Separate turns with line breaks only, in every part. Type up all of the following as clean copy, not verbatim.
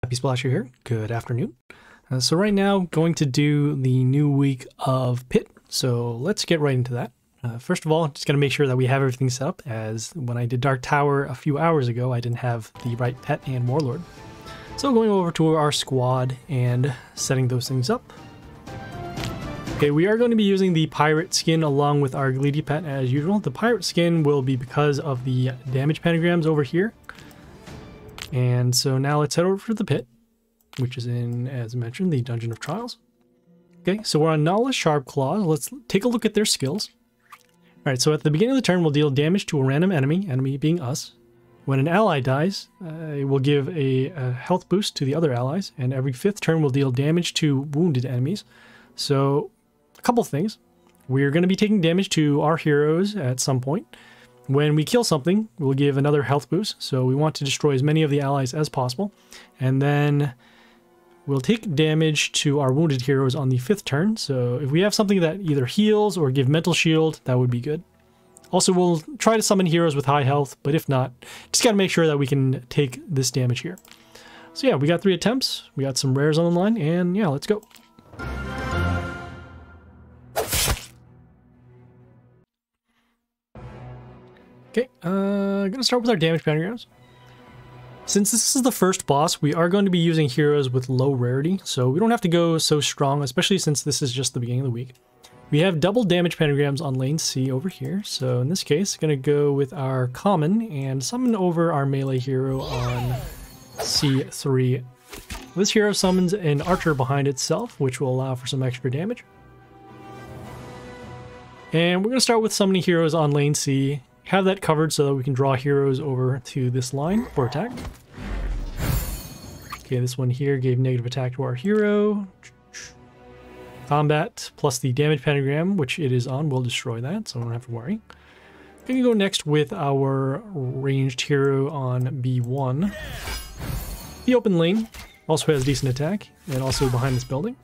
Happy Splasher here. Good afternoon. So right now, going to do the new week of Pit. So let's get right into that. First of all, just got to make sure that we have everything set up, as when I did Dark Tower a few hours ago, I didn't have the right pet and Warlord. So going over to our squad and setting those things up. Okay, we are going to be using the pirate skin along with our Gleedy pet as usual. The pirate skin will be because of the damage pentagrams over here. And so now let's head over to the pit, which is in, as mentioned, the Dungeon of Trials. Okay, so we're on Nala's Sharp Claws. Let's take a look at their skills. Alright, so at the beginning of the turn, we'll deal damage to a random enemy being us. When an ally dies, it will give a health boost to the other allies, and every 5th turn will deal damage to wounded enemies. So, a couple things. We're going to be taking damage to our heroes at some point. When we kill something, we'll give another health boost, so we want to destroy as many of the allies as possible. And then we'll take damage to our wounded heroes on the 5th turn, so if we have something that either heals or give mental shield, that would be good. Also, we'll try to summon heroes with high health, but if not, just gotta make sure that we can take this damage here. So yeah, we got 3 attempts, we got some rares on the line, and yeah, let's go. Okay, gonna start with our damage pentagrams. Since this is the first boss, we are going to be using heroes with low rarity, so we don't have to go so strong, especially since this is just the beginning of the week. We have double damage pentagrams on lane C over here, so in this case, gonna go with our common and summon over our melee hero on C3. This hero summons an archer behind itself, which will allow for some extra damage. And we're gonna start with summoning heroes on lane C. Have that covered so that we can draw heroes over to this line for attack. Okay, this one here gave negative attack to our hero. Combat plus the damage pentagram, which it is on, will destroy that, so I don't have to worry. I'm gonna go next with our ranged hero on B1. The open lane also has decent attack, and also behind this building.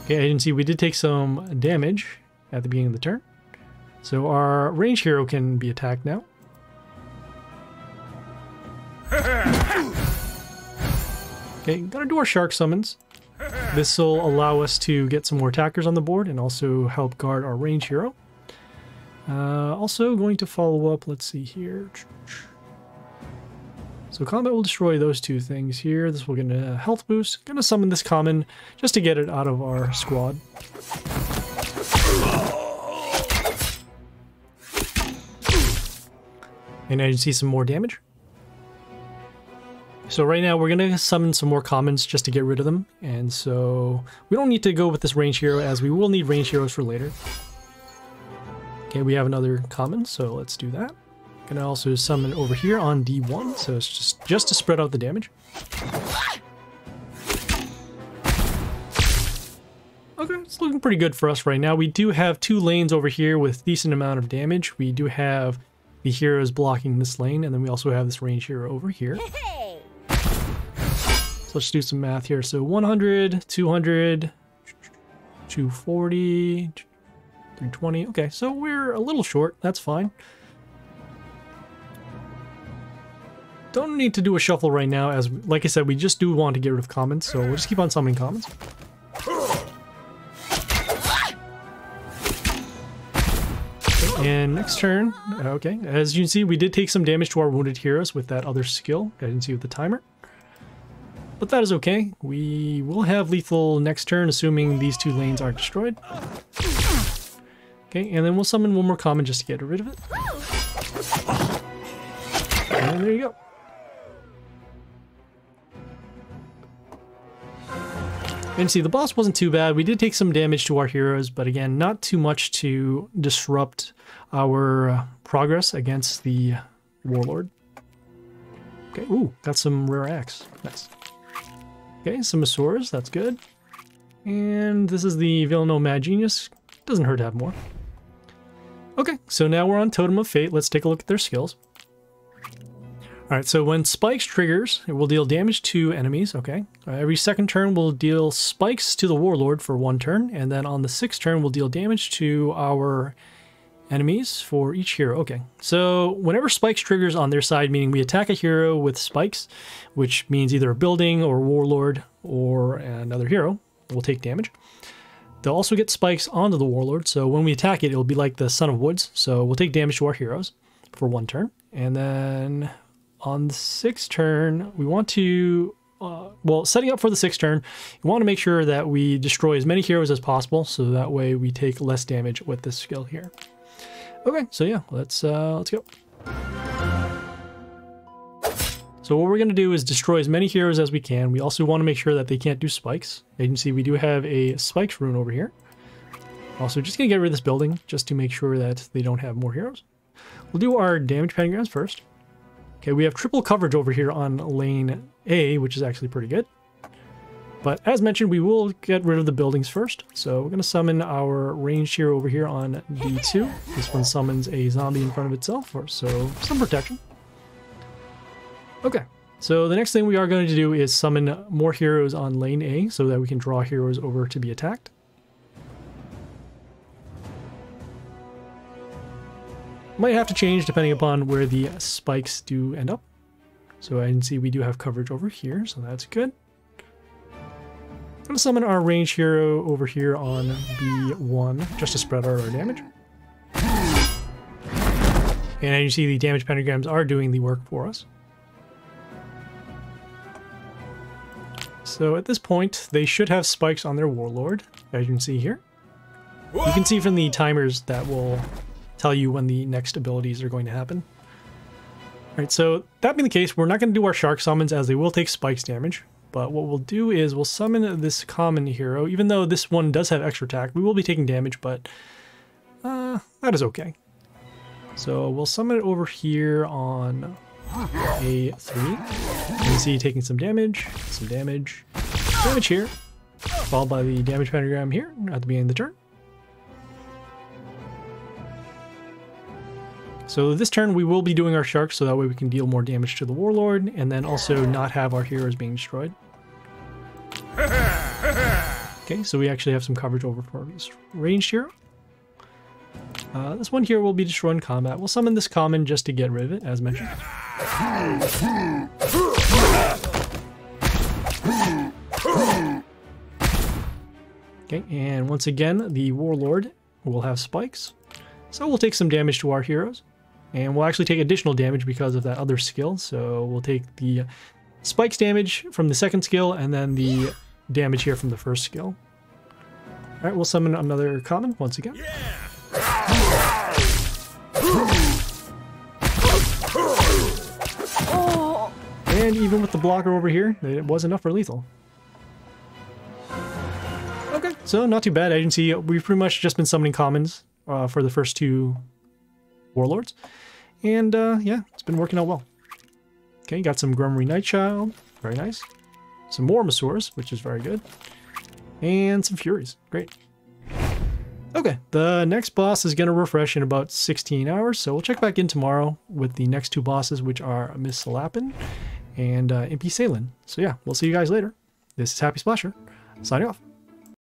Okay, as you can see, we did take some damage at the beginning of the turn. So our range hero can be attacked now. Okay, gotta do our shark summons. This will allow us to get some more attackers on the board and also help guard our range hero. Also going to follow up, let's see here. So combat will destroy those 2 things here. This will get a health boost. Gonna summon this common just to get it out of our squad. And now you can see some more damage. So right now we're going to summon some more commons just to get rid of them. And so we don't need to go with this range hero, as we will need range heroes for later. Okay, we have another common, so let's do that. Going to also summon over here on D1, so it's just to spread out the damage. Okay, it's looking pretty good for us right now. We do have 2 lanes over here with decent amount of damage. We do have the heroes blocking this lane, and then we also have this range hero over here. So let's do some math here. So 100, 200, 240, 320. Okay, so we're a little short. That's fine. Don't need to do a shuffle right now, as like I said, we just do want to get rid of commons, so we'll just keep on summoning commons. And next turn, okay, as you can see, we did take some damage to our wounded heroes with that other skill. I didn't see with the timer. But that is okay. We will have lethal next turn, assuming these 2 lanes aren't destroyed. Okay, and then we'll summon one more common just to get rid of it. And there you go. And see, the boss wasn't too bad. We did take some damage to our heroes, but again, not too much to disrupt our progress against the Warlord. Okay, ooh, got some rare axe. Nice. Okay, some Asuras, that's good. And this is the Villainous Mad Genius. Doesn't hurt to have more. Okay, so now we're on Totem of Fate. Let's take a look at their skills. Alright, so when spikes triggers, it will deal damage to enemies, okay? Every 2nd turn will deal spikes to the Warlord for 1 turn, and then on the 6th turn will deal damage to our enemies for each hero. Okay, so whenever spikes triggers on their side, meaning we attack a hero with spikes, which means either a building or warlord or another hero, will take damage. They'll also get spikes onto the warlord, so when we attack it, it'll be like the Son of Woods, so we'll take damage to our heroes for 1 turn. And then on the 6th turn, we want to, well, setting up for the 6th turn, we want to make sure that we destroy as many heroes as possible, so that way we take less damage with this skill here. Okay, so yeah, let's go. So what we're going to do is destroy as many heroes as we can. We also want to make sure that they can't do spikes. As you can see, we do have a spikes rune over here. Also, just going to get rid of this building just to make sure that they don't have more heroes. We'll do our damage pentagrams first. Okay, we have triple coverage over here on lane A, which is actually pretty good. But as mentioned, we will get rid of the buildings first. So we're going to summon our ranged hero over here on D2. This one summons a zombie in front of itself, so some protection. Okay, so the next thing we are going to do is summon more heroes on lane A so that we can draw heroes over to be attacked. Might have to change depending upon where the spikes do end up. So I can see we do have coverage over here, so that's good. I'm going to summon our ranged hero over here on B1 just to spread out our damage. And as you see, the damage pentagrams are doing the work for us. So at this point, they should have spikes on their warlord, as you can see here. You can see from the timers that will tell you when the next abilities are going to happen. Alright, so that being the case, we're not going to do our shark summons as they will take spikes damage. But what we'll do is we'll summon this common hero. Even though this one does have extra attack, we will be taking damage, but that is okay. So we'll summon it over here on A3. You can see taking some damage here, followed by the damage pentagram here at the beginning of the turn. So this turn we will be doing our sharks so that way we can deal more damage to the warlord and then also not have our heroes being destroyed. Okay, so we actually have some coverage over for this ranged hero. This one here will be destroyed in combat. We'll summon this common just to get rid of it, as mentioned. Okay, and once again, the warlord will have spikes. So we'll take some damage to our heroes. And we'll actually take additional damage because of that other skill. So we'll take the spikes damage from the second skill and then the damage here from the first skill. Alright, we'll summon another common once again. And even with the blocker over here, it was enough for lethal. Okay, so not too bad. As you can see, we've pretty much just been summoning commons for the first 2 warlords. And yeah, it's been working out well. Okay, got some Grummery Nightchild, very nice. Some more Masaurs, which is very good. And some Furies, great. Okay, the next boss is going to refresh in about 16 hours, so we'll check back in tomorrow with the next 2 bosses, which are Miss Salapin and Impy Salen. So yeah, we'll see you guys later. This is Happy Splasher, signing off.